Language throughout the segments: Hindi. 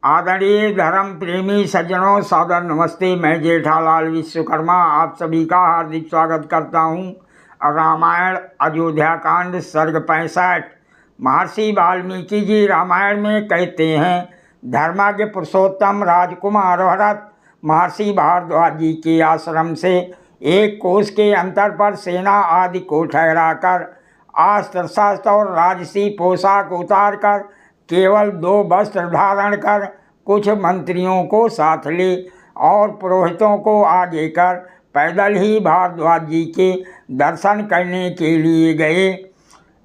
आदरणीय धर्म प्रेमी सज्जनों, सादर नमस्ते। मैं जेठालाल विश्वकर्मा आप सभी का हार्दिक स्वागत करता हूँ। रामायण अयोध्या कांड सर्ग 65। महर्षि वाल्मीकि जी रामायण में कहते हैं, धर्माज्ञ पुरुषोत्तम राजकुमार भरत महर्षि भारद्वाज जी के आश्रम से एक कोस के अंतर पर सेना आदि को ठहराकर अस्त्र शस्त्र और राजसी पोशाक उतार कर केवल 2 वस्त्र धारण कर कुछ मंत्रियों को साथ ले और पुरोहितों को आगे कर पैदल ही भारद्वाज जी के दर्शन करने के लिए गए।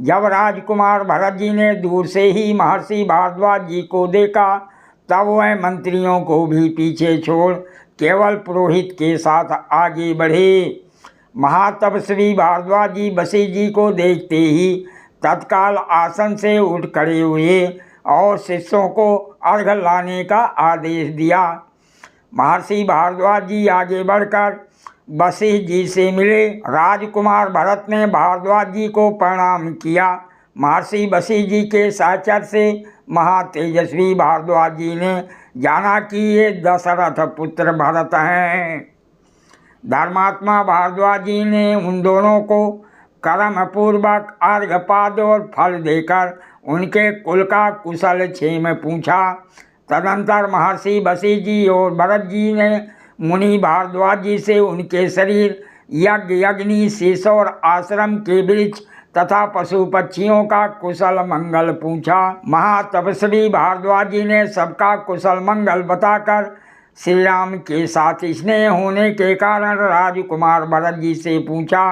जब राजकुमार भरत जी ने दूर से ही महर्षि भारद्वाज जी को देखा, तब वह मंत्रियों को भी पीछे छोड़ केवल पुरोहित के साथ आगे बढ़े। महातपस्वी भारद्वाज जी वशिष्ठ जी को देखते ही तत्काल आसन से उठ खड़े हुए और शिष्यों को अर्घ्य लाने का आदेश दिया। महर्षि भारद्वाज जी आगे बढ़कर वशिष्ठ जी से मिले। राजकुमार भरत ने भारद्वाज जी को प्रणाम किया। महर्षि वशिष्ठ जी के साक्षात से महातेजस्वी भारद्वाज जी ने जाना कि ये दशरथ पुत्र भरत हैं। धर्मात्मा भारद्वाज जी ने उन दोनों को कर्मपूर्वक अर्घ्यपाद और फल देकर उनके कुल का कुशल क्षेम पूछा। तदंतर महर्षि वशिष्ठ जी और भरत जी ने मुनि भारद्वाज जी से उनके शरीर, यज्ञ अग्नि, शेष और आश्रम के वृक्ष तथा पशु पक्षियों का कुशल मंगल पूछा। महातपस्वी भारद्वाज जी ने सबका कुशल मंगल बताकर श्री राम के साथ स्नेह होने के कारण राजकुमार भरत जी से पूछा,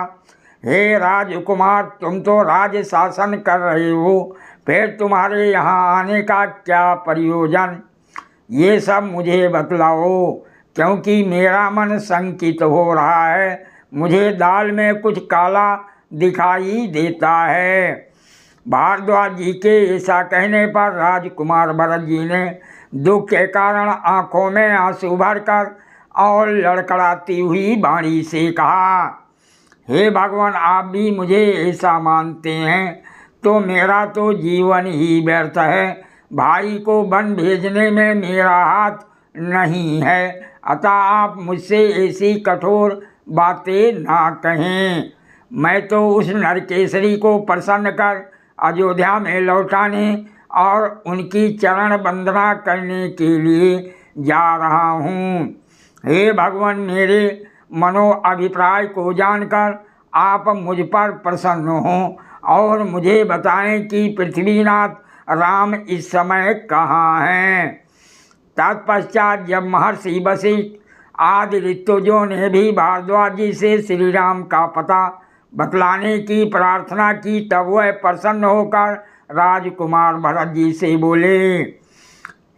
हे राजकुमार, तुम तो राज्य शासन कर रहे हो, फिर तुम्हारे यहाँ आने का क्या प्रयोजन? ये सब मुझे बतलाओ, क्योंकि मेरा मन शंकित हो रहा है। मुझे दाल में कुछ काला दिखाई देता है। भारद्वाज जी के ऐसा कहने पर राजकुमार भरत जी ने दुख के कारण आंखों में आंसू भरकर और लड़खड़ाती हुई वाणी से कहा, हे भगवान, आप भी मुझे ऐसा मानते हैं तो मेरा तो जीवन ही व्यर्थ है। भाई को वन भेजने में मेरा हाथ नहीं है, अतः आप मुझसे ऐसी कठोर बातें ना कहें। मैं तो उस नरकेसरी को प्रसन्न कर अयोध्या में लौटाने और उनकी चरण वंदना करने के लिए जा रहा हूँ। हे भगवान, मेरे मनोअभिप्राय को जानकर आप मुझ पर प्रसन्न हों और मुझे बताएं कि पृथ्वीनाथ राम इस समय कहाँ हैं। तत्पश्चात जब महर्षि वशिष्ठ आदि ऋतुजों ने भी भारद्वाज जी से श्री राम का पता बतलाने की प्रार्थना की, तब वह प्रसन्न होकर राजकुमार भरत जी से बोले,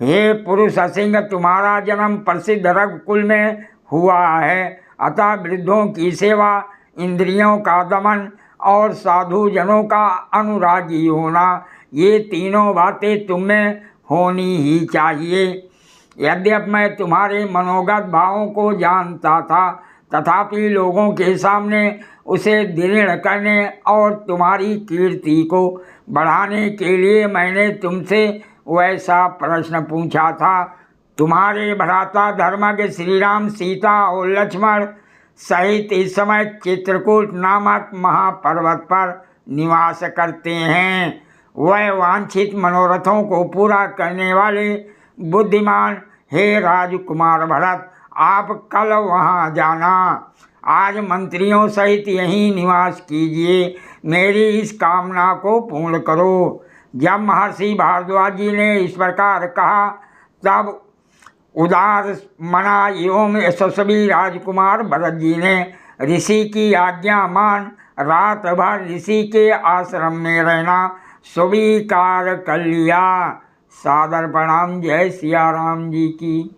हे पुरुष सिंह, तुम्हारा जन्म प्रसिद्ध रघुकुल में हुआ है, अतः वृद्धों की सेवा, इंद्रियों का दमन और साधु जनों का अनुरागी होना, ये तीनों बातें तुम में होनी ही चाहिए। यद्यपि मैं तुम्हारे मनोगत भावों को जानता था, तथापि लोगों के सामने उसे दृढ़ करने और तुम्हारी कीर्ति को बढ़ाने के लिए मैंने तुमसे वैसा प्रश्न पूछा था। तुम्हारे भ्राता धर्मज्ञ श्री राम, सीता और लक्ष्मण सहित इस समय चित्रकूट नामक महापर्वत पर निवास करते हैं। वह वांछित मनोरथों को पूरा करने वाले बुद्धिमान हे राजकुमार भरत, आप कल वहाँ जाना। आज मंत्रियों सहित यहीं निवास कीजिए, मेरी इस कामना को पूर्ण करो। जब महर्षि भारद्वाज जी ने इस प्रकार कहा, तब उदार मना एवं यशस्वी राजकुमार भरत जी ने ऋषि की आज्ञा मान रात भर ऋषि के आश्रम में रहना स्वीकार कर लिया। सादर प्रणाम। जय सिया राम जी की।